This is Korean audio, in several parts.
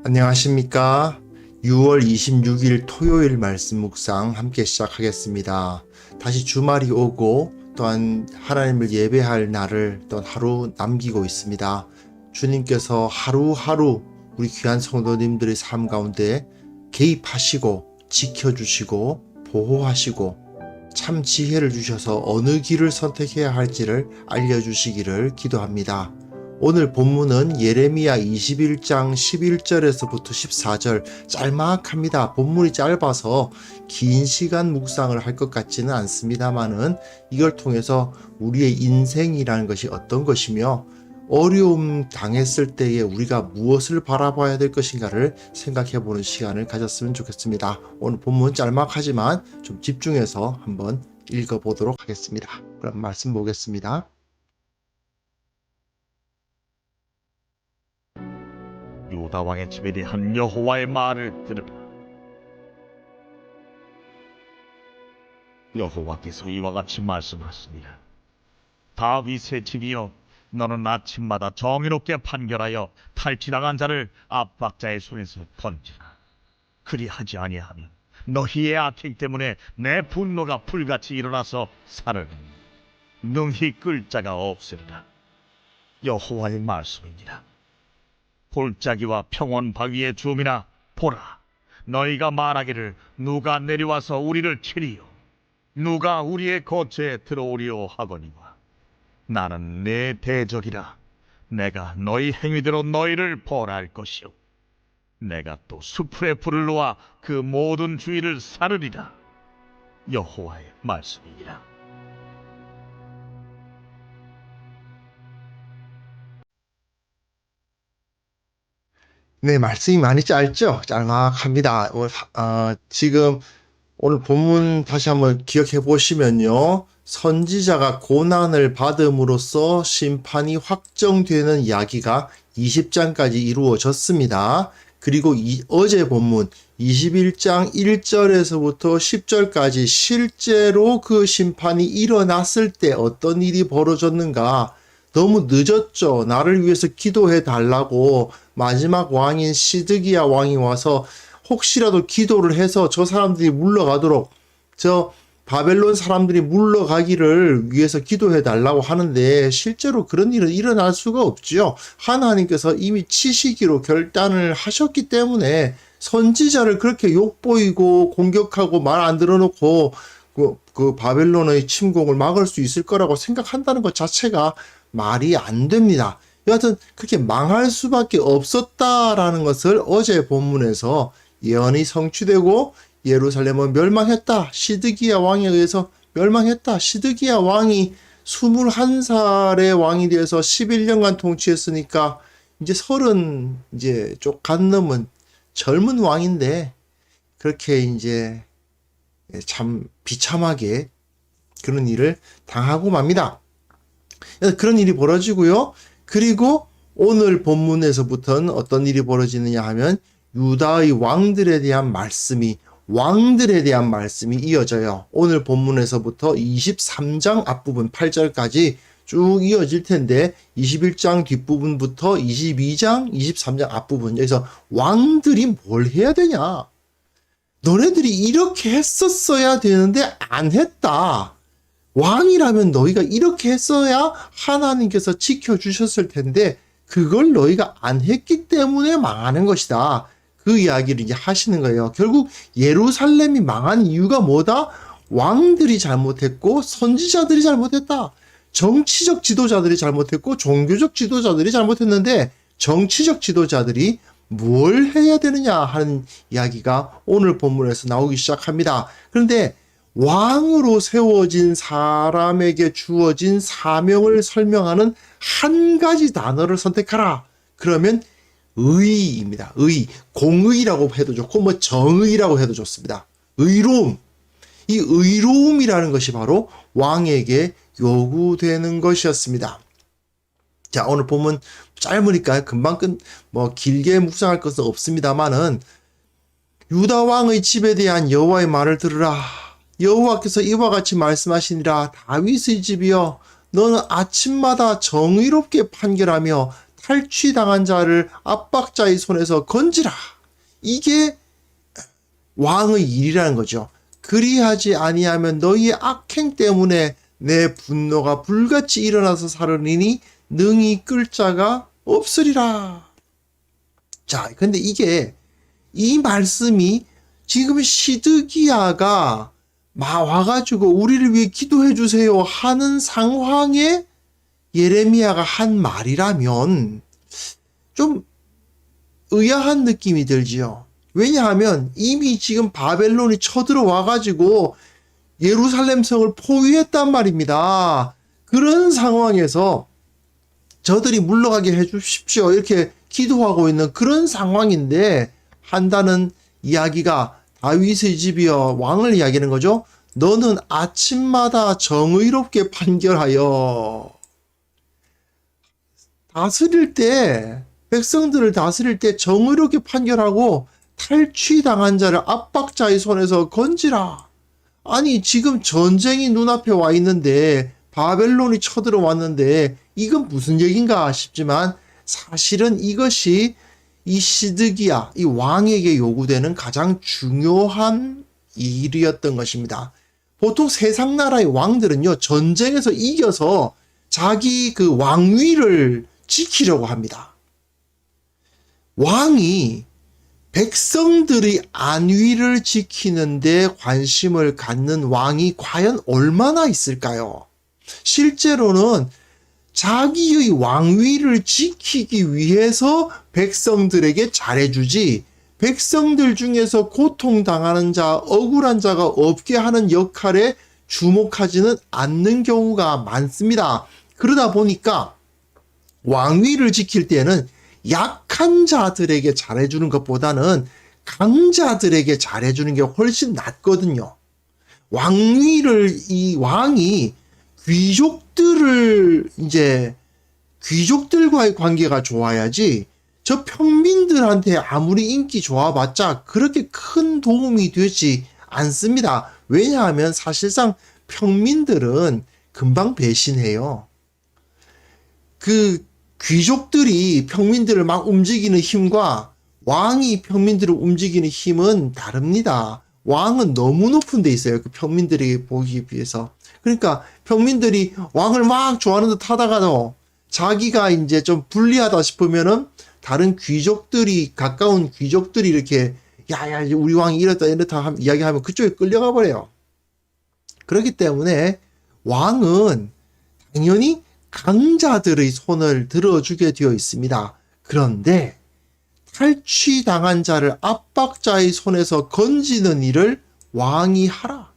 안녕하십니까. 6월 26일 토요일 말씀 묵상 함께 시작하겠습니다. 다시 주말이 오고 또한 하나님을 예배할 날을 또 하루 남기고 있습니다. 주님께서 하루하루 우리 귀한 성도님들의 삶 가운데 개입하시고 지켜주시고 보호하시고 참 지혜를 주셔서 어느 길을 선택해야 할지를 알려주시기를 기도합니다. 오늘 본문은 예레미야 21장 11절에서부터 14절 짤막합니다. 본문이 짧아서 긴 시간 묵상을 할 것 같지는 않습니다만은 이걸 통해서 우리의 인생이라는 것이 어떤 것이며 어려움 당했을 때에 우리가 무엇을 바라봐야 될 것인가를 생각해 보는 시간을 가졌으면 좋겠습니다. 오늘 본문 짤막하지만 좀 집중해서 한번 읽어보도록 하겠습니다. 그럼 말씀 보겠습니다. 유다 왕의 집에 대한 여호와의 말을 들으라. 여호와께서 이와 같이 말씀하시니라. 다윗의 집이여, 너는 아침마다 정의롭게 판결하여 탈취당한 자를 압박자의 손에서 건지라. 그리하지 아니하면 너희의 악행 때문에 내 분노가 불같이 일어나서 산을 능히 끌 자가 없으리라. 여호와의 말씀이니라. 골짜기와 평원 바위의 줌이나 보라, 너희가 말하기를 누가 내려와서 우리를 치리요, 누가 우리의 거처에 들어오리요 하거니와 나는 내 대적이라. 내가 너희 행위대로 너희를 벌할 것이요, 내가 또 수풀에 불을 놓아 그 모든 주위를 사르리라. 여호와의 말씀이니라. 네, 말씀이 많이 짧죠? 짤막합니다. 지금 오늘 본문 다시 한번 기억해 보시면요. 선지자가 고난을 받음으로써 심판이 확정되는 이야기가 20장까지 이루어졌습니다. 그리고 어제 본문 21장 1절에서부터 10절까지 실제로 그 심판이 일어났을 때 어떤 일이 벌어졌는가. 너무 늦었죠. 나를 위해서 기도해 달라고 마지막 왕인 시드기야 왕이 와서 혹시라도 기도를 해서 저 사람들이 물러가도록, 저 바벨론 사람들이 물러가기를 위해서 기도해 달라고 하는데 실제로 그런 일은 일어날 수가 없죠. 하나님께서 이미 치시기로 결단을 하셨기 때문에 선지자를 그렇게 욕보이고 공격하고 말 안 들어놓고 그 바벨론의 침공을 막을 수 있을 거라고 생각한다는 것 자체가 말이 안 됩니다. 여하튼 그렇게 망할 수밖에 없었다라는 것을 어제 본문에서 예언이 성취되고 예루살렘은 멸망했다. 시드기야 왕에 의해서 멸망했다. 시드기야 왕이 21살의 왕이 되어서 11년간 통치했으니까 이제 30 이제 쪽 간 넘은 젊은 왕인데 그렇게 이제 참 비참하게 그런 일을 당하고 맙니다. 그런 일이 벌어지고요. 그리고 오늘 본문에서부터는 어떤 일이 벌어지느냐 하면 유다의 왕들에 대한 말씀이 이어져요. 오늘 본문에서부터 23장 앞부분 8절까지 쭉 이어질 텐데 21장 뒷부분부터 22장, 23장 앞부분, 여기서 왕들이 뭘 해야 되냐? 너네들이 이렇게 했었어야 되는데 안 했다. 왕이라면 너희가 이렇게 했어야 하나님께서 지켜주셨을 텐데 그걸 너희가 안 했기 때문에 망하는 것이다. 그 이야기를 이제 하시는 거예요. 결국 예루살렘이 망한 이유가 뭐다? 왕들이 잘못했고 선지자들이 잘못했다. 정치적 지도자들이 잘못했고 종교적 지도자들이 잘못했는데 정치적 지도자들이 뭘 해야 되느냐 하는 이야기가 오늘 본문에서 나오기 시작합니다. 그런데 왕으로 세워진 사람에게 주어진 사명을 설명하는 한 가지 단어를 선택하라. 그러면 의입니다. 의. 공의라고 해도 좋고 뭐 정의라고 해도 좋습니다. 의로움. 이 의로움이라는 것이 바로 왕에게 요구되는 것이었습니다. 자, 오늘 보면 짧으니까 금방 길게 묵상할 것은 없습니다만은 유다 왕의 집에 대한 여호와의 말을 들으라. 여호와께서 이와 같이 말씀하시니라. 다윗의 집이여, 너는 아침마다 정의롭게 판결하며 탈취당한 자를 압박자의 손에서 건지라. 이게 왕의 일이라는 거죠. 그리하지 아니하면 너희의 악행 때문에 내 분노가 불같이 일어나서 사르리니 능히 끌 자가 없으리라. 자, 근데 이 말씀이 지금 시드기야가 와가지고 우리를 위해 기도해 주세요 하는 상황에 예레미야가 한 말이라면 좀 의아한 느낌이 들지요. 왜냐하면 이미 지금 바벨론이 쳐들어와가지고 예루살렘 성을 포위했단 말입니다. 그런 상황에서 저들이 물러가게 해주십시오 이렇게 기도하고 있는 그런 상황인데 한다는 이야기가 다윗의 집이여 왕을 이야기하는 거죠. 너는 아침마다 정의롭게 판결하여 다스릴 때 백성들을 다스릴 때 정의롭게 판결하고 탈취당한 자를 압박자의 손에서 건지라. 아니 지금 전쟁이 눈앞에 와 있는데 바벨론이 쳐들어왔는데 이건 무슨 얘기인가 싶지만 사실은 이것이 이 시드기야, 이 왕에게 요구되는 가장 중요한 일이었던 것입니다. 보통 세상 나라의 왕들은요, 전쟁에서 이겨서 자기 그 왕위를 지키려고 합니다. 왕이 백성들의 안위를 지키는데 관심을 갖는 왕이 과연 얼마나 있을까요? 실제로는 자기의 왕위를 지키기 위해서 백성들에게 잘해주지 백성들 중에서 고통당하는 자, 억울한 자가 없게 하는 역할에 주목하지는 않는 경우가 많습니다. 그러다 보니까 왕위를 지킬 때는 약한 자들에게 잘해주는 것보다는 강자들에게 잘해주는 게 훨씬 낫거든요. 이 왕이 귀족들과의 관계가 좋아야지 저 평민들한테 아무리 인기 좋아봤자 그렇게 큰 도움이 되지 않습니다. 왜냐하면 사실상 평민들은 금방 배신해요. 그 귀족들이 평민들을 막 움직이는 힘과 왕이 평민들을 움직이는 힘은 다릅니다. 왕은 너무 높은 데 있어요. 그 평민들에게 보기에 비해서. 그러니까 평민들이 왕을 막 좋아하는 듯 하다가도 자기가 이제 좀 불리하다 싶으면은 다른 귀족들이, 가까운 귀족들이 이렇게 야야 우리 왕이 이렇다 이야기하면 그쪽에 끌려가 버려요. 그렇기 때문에 왕은 당연히 강자들의 손을 들어주게 되어 있습니다. 그런데 탈취당한 자를 압박자의 손에서 건지는 일을 왕이 하라.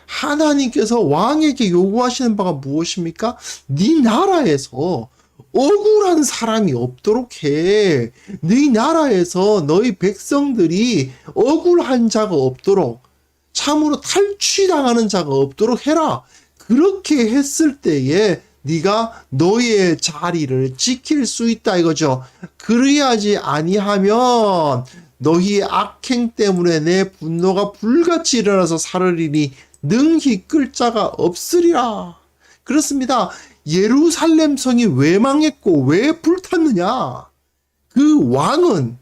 하나님께서 왕에게 요구하시는 바가 무엇입니까? 네 나라에서 억울한 사람이 없도록 해. 네 나라에서 너희 백성들이 억울한 자가 없도록, 참으로 탈취당하는 자가 없도록 해라. 그렇게 했을 때에 네가 너의 자리를 지킬 수 있다 이거죠. 그래야지 아니하면 너희의 악행 때문에 내 분노가 불같이 일어나서 사르리니 능히 끌 자가 없으리라. 그렇습니다. 예루살렘 성이 왜 망했고 왜 불탔느냐? 그 왕은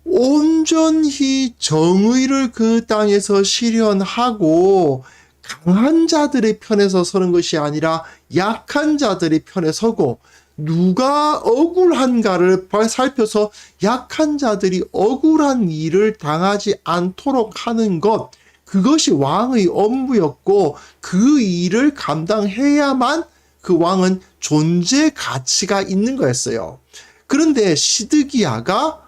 온전히 정의를 그 땅에서 실현하고 강한 자들의 편에 서는 것이 아니라 약한 자들의 편에 서고 누가 억울한가를 살펴서 약한 자들이 억울한 일을 당하지 않도록 하는 것, 그것이 왕의 업무였고 그 일을 감당해야만 그 왕은 존재 가치가 있는 거였어요. 그런데 시드기야가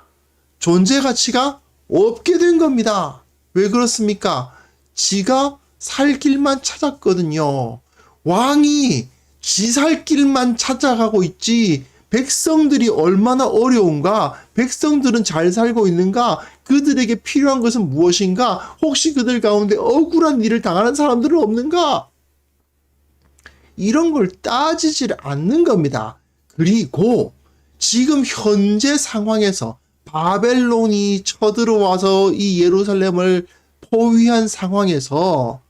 존재 가치가 없게 된 겁니다. 왜 그렇습니까? 지가 살 길만 찾았거든요. 왕이 지 살 길만 찾아가고 있지 백성들이 얼마나 어려운가, 백성들은 잘 살고 있는가, 그들에게 필요한 것은 무엇인가, 혹시 그들 가운데 억울한 일을 당하는 사람들은 없는가, 이런 걸 따지질 않는 겁니다. 그리고 지금 현재 상황에서 바벨론이 쳐들어와서 이 예루살렘을 포위한 상황에서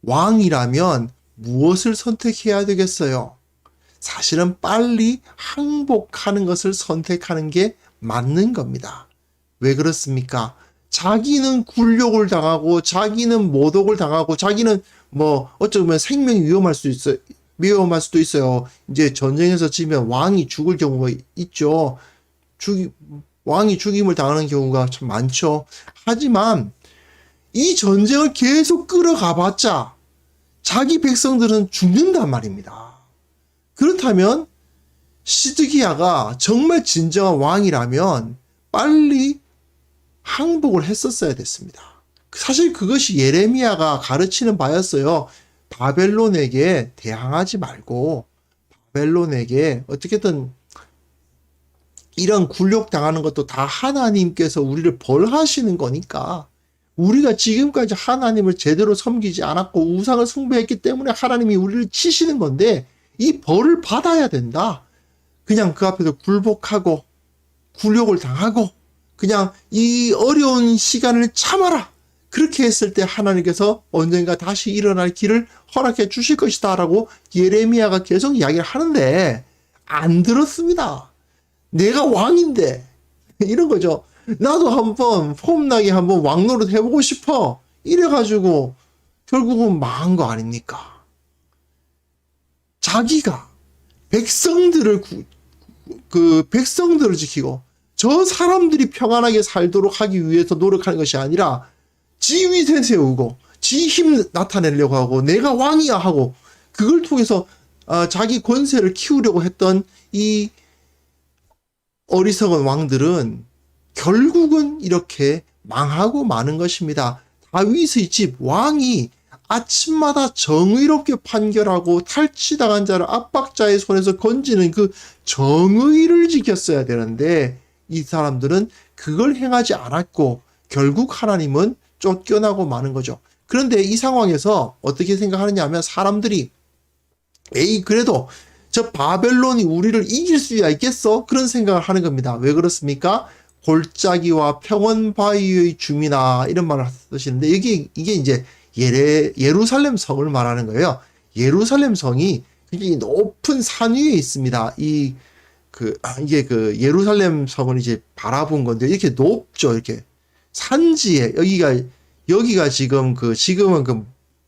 왕이라면 무엇을 선택해야 되겠어요? 사실은 빨리 항복하는 것을 선택하는 게 맞는 겁니다. 왜 그렇습니까? 자기는 굴욕을 당하고 자기는 모독을 당하고 자기는 뭐 어쩌면 생명이 위험할 수도 있어요. 이제 전쟁에서 지면 왕이 죽을 경우가 있죠. 왕이 죽임을 당하는 경우가 참 많죠. 하지만 이 전쟁을 계속 끌어가봤자 자기 백성들은 죽는단 말입니다. 그렇다면 시드기야가 정말 진정한 왕이라면 빨리 항복을 했었어야 됐습니다. 사실 그것이 예레미야가 가르치는 바였어요. 바벨론에게 대항하지 말고 바벨론에게 어떻게든 이런 굴욕 당하는 것도 다 하나님께서 우리를 벌하시는 거니까 우리가 지금까지 하나님을 제대로 섬기지 않았고 우상을 숭배했기 때문에 하나님이 우리를 치시는 건데 이 벌을 받아야 된다. 그냥 그 앞에서 굴복하고 굴욕을 당하고 그냥 이 어려운 시간을 참아라. 그렇게 했을 때 하나님께서 언젠가 다시 일어날 길을 허락해 주실 것이다 라고 예레미야가 계속 이야기를 하는데 안 들었습니다. 내가 왕인데 이런 거죠. 나도 한번 폼나게 한번 왕노릇 해보고 싶어. 이래가지고 결국은 망한 거 아닙니까? 자기가 백성들을 백성들을 지키고 저 사람들이 평안하게 살도록 하기 위해서 노력하는 것이 아니라 지 위세 세우고 지 힘 나타내려고 하고 내가 왕이야 하고 그걸 통해서 자기 권세를 키우려고 했던 이 어리석은 왕들은 결국은 이렇게 망하고 마는 것입니다. 다윗의 집 왕이 아침마다 정의롭게 판결하고 탈취당한 자를 압박자의 손에서 건지는 그 정의를 지켰어야 되는데 이 사람들은 그걸 행하지 않았고 결국 하나님은 쫓겨나고 마는 거죠. 그런데 이 상황에서 어떻게 생각하느냐 하면 사람들이 에이 그래도 저 바벨론이 우리를 이길 수야 있겠어? 그런 생각을 하는 겁니다. 왜 그렇습니까? 골짜기와 평원 바위의 주민아 이런 말을 쓰시는데 이게 이제 예루살렘 성을 말하는 거예요. 예루살렘 성이 굉장히 높은 산 위에 있습니다. 이게 그 예루살렘 성을 이제 바라본 건데 이렇게 높죠. 이렇게 산지에 여기가 지금은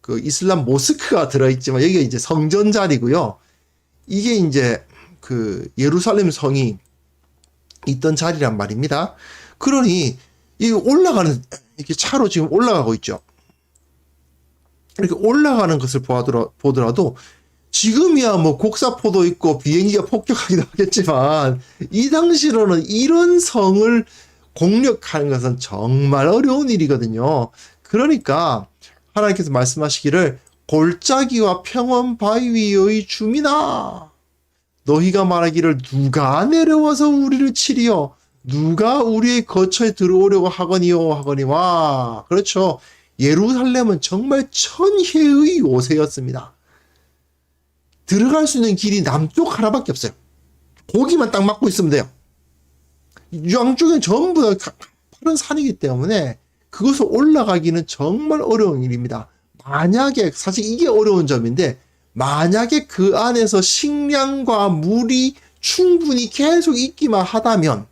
그 이슬람 모스크가 들어있지만 여기가 이제 성전 자리고요. 이게 이제 그 예루살렘 성이 있던 자리란 말입니다. 그러니 이 이렇게 차로 지금 올라가고 있죠. 이렇게 올라가는 것을 보더라도 지금이야 뭐 곡사포도 있고 비행기가 폭격하기도 하겠지만 이 당시로는 이런 성을 공략하는 것은 정말 어려운 일이거든요. 그러니까 하나님께서 말씀하시기를 골짜기와 평원 바위의 주민아 너희가 말하기를 누가 내려와서 우리를 치리요 누가 우리의 거처에 들어오려고 하거니와 그렇죠. 예루살렘은 정말 천혜의 요새였습니다. 들어갈 수 있는 길이 남쪽 하나밖에 없어요. 거기만 딱 막고 있으면 돼요. 양쪽엔 전부 다 푸른 산이기 때문에 그것을 올라가기는 정말 어려운 일입니다. 만약에 사실 이게 어려운 점인데 만약에 그 안에서 식량과 물이 충분히 계속 있기만 하다면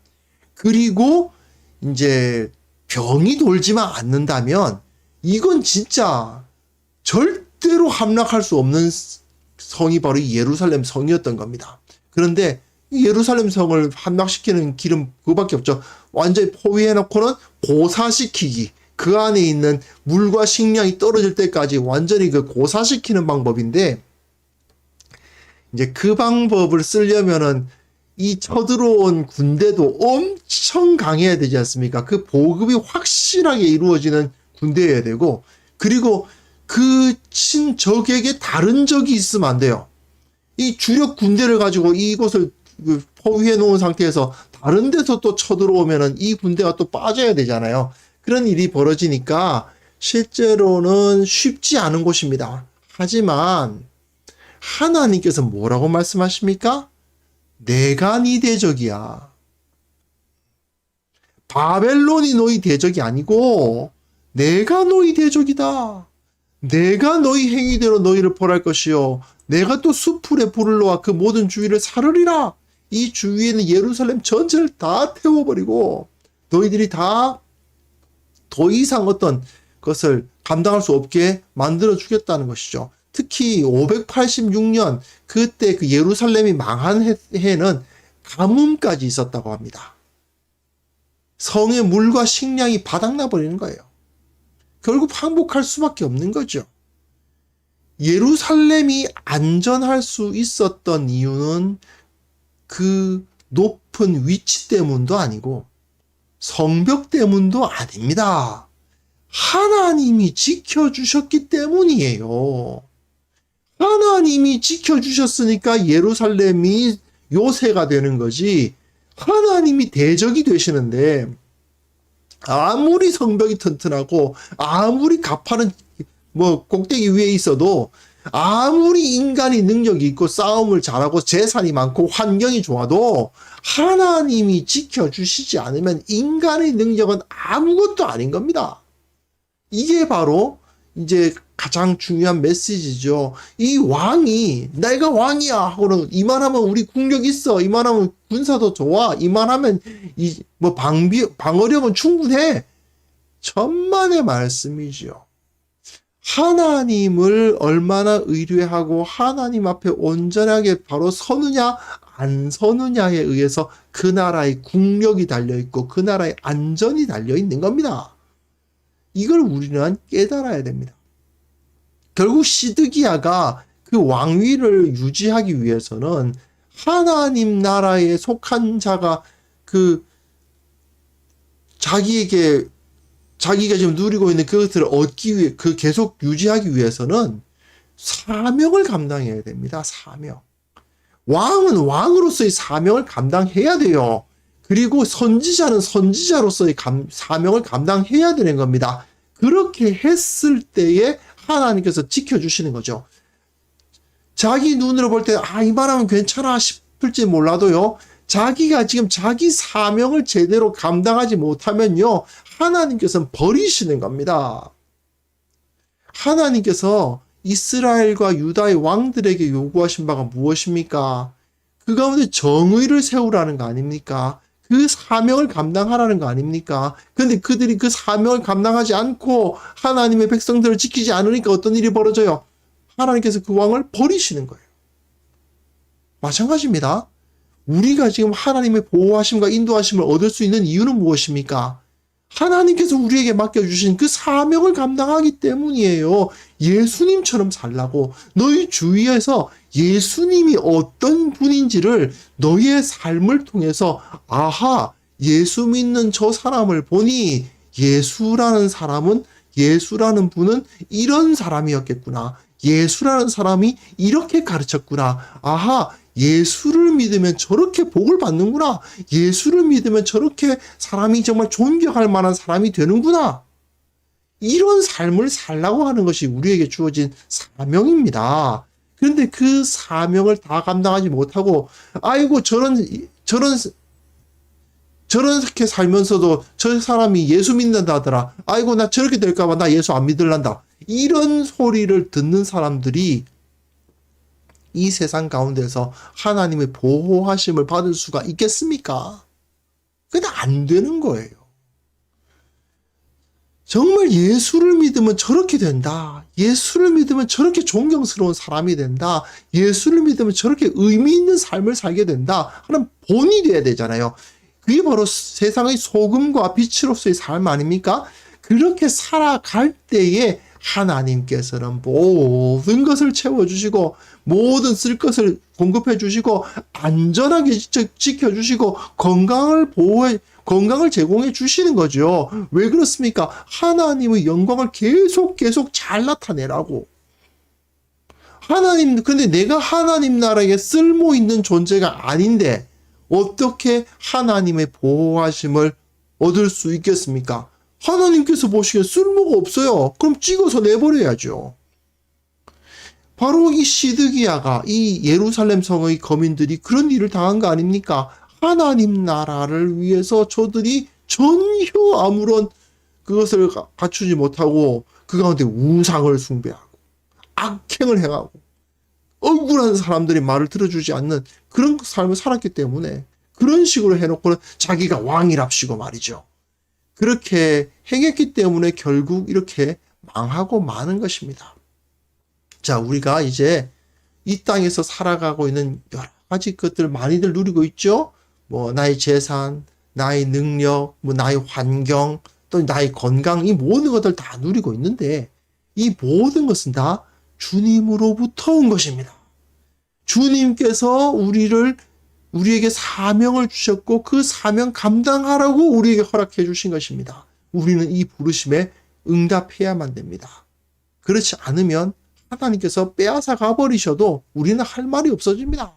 그리고 이제 병이 돌지만 않는다면 이건 진짜 절대로 함락할 수 없는 성이 바로 예루살렘 성이었던 겁니다. 그런데 예루살렘 성을 함락시키는 길은 그거밖에 없죠. 완전히 포위해놓고는 고사시키기. 그 안에 있는 물과 식량이 떨어질 때까지 완전히 그 고사시키는 방법인데 이제 그 방법을 쓰려면은 이 쳐들어온 군대도 엄청 강해야 되지 않습니까? 그 보급이 확실하게 이루어지는 군대여야 되고 그리고 그 친적에게 다른 적이 있으면 안 돼요. 이 주력 군대를 가지고 이곳을 포위해 놓은 상태에서 다른 데서 또 쳐들어오면은 이 군대가 또 빠져야 되잖아요. 그런 일이 벌어지니까 실제로는 쉽지 않은 곳입니다. 하지만 하나님께서 뭐라고 말씀하십니까? 내가 네 대적이야. 바벨론이 너희 대적이 아니고 내가 너희 대적이다. 내가 너희 행위대로 너희를 벌할 것이요. 내가 또 숲풀에 불을 놓아 그 모든 주위를 사르리라. 이 주위에는 예루살렘 전체를 다 태워버리고 너희들이 다 더 이상 어떤 것을 감당할 수 없게 만들어 주겠다는 것이죠. 특히 586년 그때 그 예루살렘이 망한 해에는 가뭄까지 있었다고 합니다. 성의 물과 식량이 바닥나 버리는 거예요. 결국 항복할 수밖에 없는 거죠. 예루살렘이 안전할 수 있었던 이유는 그 높은 위치 때문도 아니고 성벽 때문도 아닙니다. 하나님이 지켜주셨기 때문이에요. 하나님이 지켜주셨으니까 예루살렘이 요새가 되는 거지, 하나님이 대적이 되시는데 아무리 성벽이 튼튼하고 아무리 가파른 꼭대기 위에 있어도 아무리 인간이 능력이 있고 싸움을 잘하고 재산이 많고 환경이 좋아도 하나님이 지켜주시지 않으면 인간의 능력은 아무것도 아닌 겁니다. 이게 바로 이제 가장 중요한 메시지죠. 이 왕이 내가 왕이야 하고는 이만하면 우리 국력 있어, 이만하면 군사도 좋아, 이만하면 방어력은 충분해. 천만의 말씀이죠. 하나님을 얼마나 의뢰하고 하나님 앞에 온전하게 바로 서느냐 안 서느냐에 의해서 그 나라의 국력이 달려있고 그 나라의 안전이 달려있는 겁니다. 이걸 우리는 깨달아야 됩니다. 결국 시드기야가 그 왕위를 유지하기 위해서는 하나님 나라에 속한 자가 자기가 지금 누리고 있는 그것들을 얻기 위해, 계속 유지하기 위해서는 사명을 감당해야 됩니다. 사명. 왕은 왕으로서의 사명을 감당해야 돼요. 그리고 선지자는 선지자로서의 사명을 감당해야 되는 겁니다. 그렇게 했을 때에 하나님께서 지켜주시는 거죠. 자기 눈으로 볼 때, 이만하면 괜찮아 싶을지 몰라도요, 자기가 지금 자기 사명을 제대로 감당하지 못하면요, 하나님께서는 버리시는 겁니다. 하나님께서 이스라엘과 유다의 왕들에게 요구하신 바가 무엇입니까? 그 가운데 정의를 세우라는 거 아닙니까? 그 사명을 감당하라는 거 아닙니까? 근데 그들이 그 사명을 감당하지 않고 하나님의 백성들을 지키지 않으니까 어떤 일이 벌어져요? 하나님께서 그 왕을 버리시는 거예요. 마찬가지입니다. 우리가 지금 하나님의 보호하심과 인도하심을 얻을 수 있는 이유는 무엇입니까? 하나님께서 우리에게 맡겨주신 그 사명을 감당하기 때문이에요. 예수님처럼 살라고, 너희 주위에서 예수님이 어떤 분인지를 너희의 삶을 통해서 예수 믿는 저 사람을 보니 예수라는 분은 이런 사람이었겠구나. 예수라는 사람이 이렇게 가르쳤구나. 예수를 믿으면 저렇게 복을 받는구나. 예수를 믿으면 저렇게 사람이 정말 존경할 만한 사람이 되는구나. 이런 삶을 살라고 하는 것이 우리에게 주어진 사명입니다. 그런데 그 사명을 다 감당하지 못하고, 저렇게 살면서도 저 사람이 예수 믿는다 하더라. 나 저렇게 될까봐 나 예수 안 믿을란다. 이런 소리를 듣는 사람들이 이 세상 가운데서 하나님의 보호하심을 받을 수가 있겠습니까? 그게 안 되는 거예요. 정말 예수를 믿으면 저렇게 된다. 예수를 믿으면 저렇게 존경스러운 사람이 된다. 예수를 믿으면 저렇게 의미 있는 삶을 살게 된다 하는 본이 돼야 되잖아요. 그게 바로 세상의 소금과 빛으로서의 삶 아닙니까? 그렇게 살아갈 때에 하나님께서는 모든 것을 채워주시고 모든 쓸 것을 공급해 주시고 안전하게 지켜주시고 건강을 제공해 주시는 거죠. 왜 그렇습니까? 하나님의 영광을 계속 잘 나타내라고. 근데 내가 하나님 나라에 쓸모 있는 존재가 아닌데 어떻게 하나님의 보호하심을 얻을 수 있겠습니까? 하나님께서 보시기에 쓸모가 없어요. 그럼 찍어서 내버려야죠. 바로 이 시드기야가, 이 예루살렘 성의 거민들이 그런 일을 당한 거 아닙니까? 하나님 나라를 위해서 저들이 전혀 아무런 그것을 갖추지 못하고 그 가운데 우상을 숭배하고 악행을 행하고 억울한 사람들이 말을 들어주지 않는 그런 삶을 살았기 때문에 그런 식으로 해놓고는 자기가 왕이랍시고 말이죠. 그렇게 행했기 때문에 결국 이렇게 망하고 마는 것입니다. 자, 우리가 이제 이 땅에서 살아가고 있는 여러 가지 것들 많이들 누리고 있죠. 뭐 나의 재산, 나의 능력, 뭐 나의 환경, 또 나의 건강, 이 모든 것들 다 누리고 있는데 이 모든 것은 다 주님으로부터 온 것입니다. 주님께서 우리에게 사명을 주셨고 그 사명 감당하라고 우리에게 허락해 주신 것입니다. 우리는 이 부르심에 응답해야만 됩니다. 그렇지 않으면 하나님께서 빼앗아 가버리셔도 우리는 할 말이 없어집니다.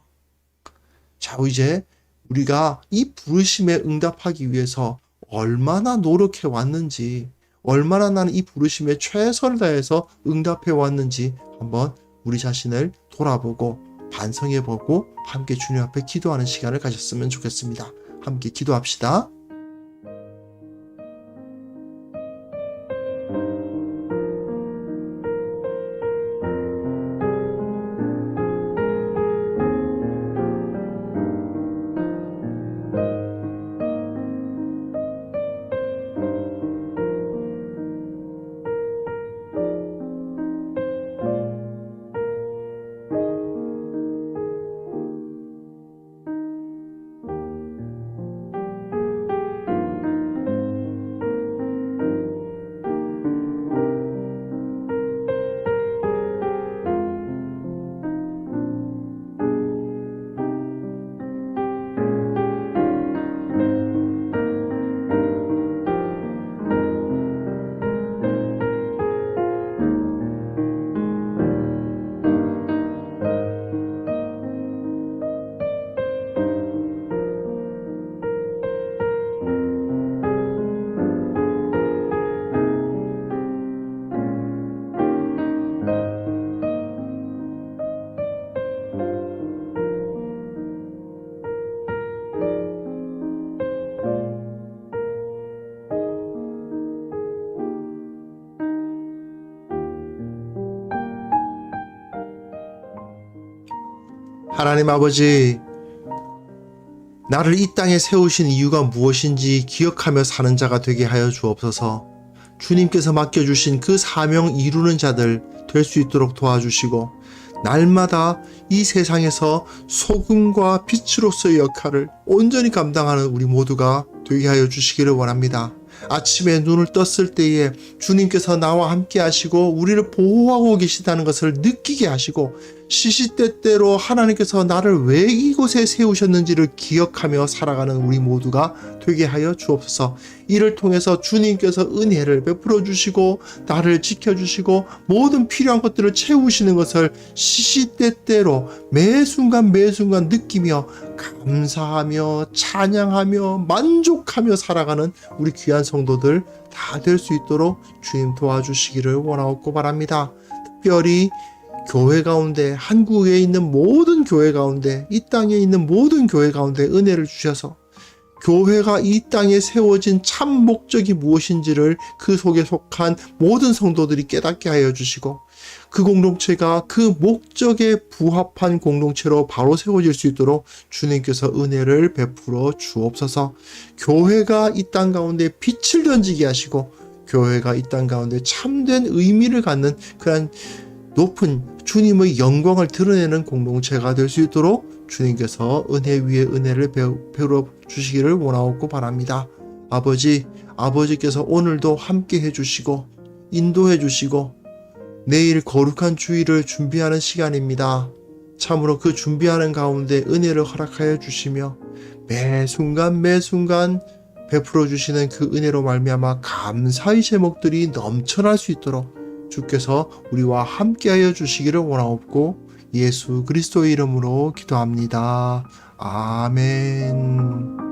자, 이제 우리가 이 부르심에 응답하기 위해서 얼마나 노력해 왔는지, 얼마나 나는 이 부르심에 최선을 다해서 응답해 왔는지 한번 우리 자신을 돌아보고 반성해보고 함께 주님 앞에 기도하는 시간을 가졌으면 좋겠습니다. 함께 기도합시다. 하나님 아버지, 나를 이 땅에 세우신 이유가 무엇인지 기억하며 사는 자가 되게 하여 주옵소서. 주님께서 맡겨주신 그 사명 이루는 자들 될 수 있도록 도와주시고, 날마다 이 세상에서 소금과 빛으로서의 역할을 온전히 감당하는 우리 모두가 되게 하여 주시기를 원합니다. 아침에 눈을 떴을 때에 주님께서 나와 함께 하시고 우리를 보호하고 계시다는 것을 느끼게 하시고, 시시때때로 하나님께서 나를 왜 이곳에 세우셨는지를 기억하며 살아가는 우리 모두가 되게 하여 주옵소서. 이를 통해서 주님께서 은혜를 베풀어 주시고 나를 지켜주시고 모든 필요한 것들을 채우시는 것을 시시때때로 매 순간 느끼며 감사하며 찬양하며 만족하며 살아가는 우리 귀한 성도들 다 될 수 있도록 주님 도와주시기를 원하옵고 바랍니다. 특별히 교회 가운데, 한국에 있는 모든 교회 가운데, 이 땅에 있는 모든 교회 가운데 은혜를 주셔서 교회가 이 땅에 세워진 참 목적이 무엇인지를 그 속에 속한 모든 성도들이 깨닫게 하여 주시고, 그 공동체가 그 목적에 부합한 공동체로 바로 세워질 수 있도록 주님께서 은혜를 베풀어 주옵소서. 교회가 이 땅 가운데 빛을 던지게 하시고, 교회가 이 땅 가운데 참된 의미를 갖는 그런 높은 주님의 영광을 드러내는 공동체가 될 수 있도록 주님께서 은혜 위에 은혜를 베풀어 주시기를 원하옵고 바랍니다. 아버지께서 오늘도 함께 해주시고 인도해 주시고 내일 거룩한 주일을 준비하는 시간입니다. 참으로 그 준비하는 가운데 은혜를 허락하여 주시며 매 순간 베풀어 주시는 그 은혜로 말미암아 감사의 제목들이 넘쳐날 수 있도록 주께서 우리와 함께하여 주시기를 원하옵고 예수 그리스도의 이름으로 기도합니다. 아멘.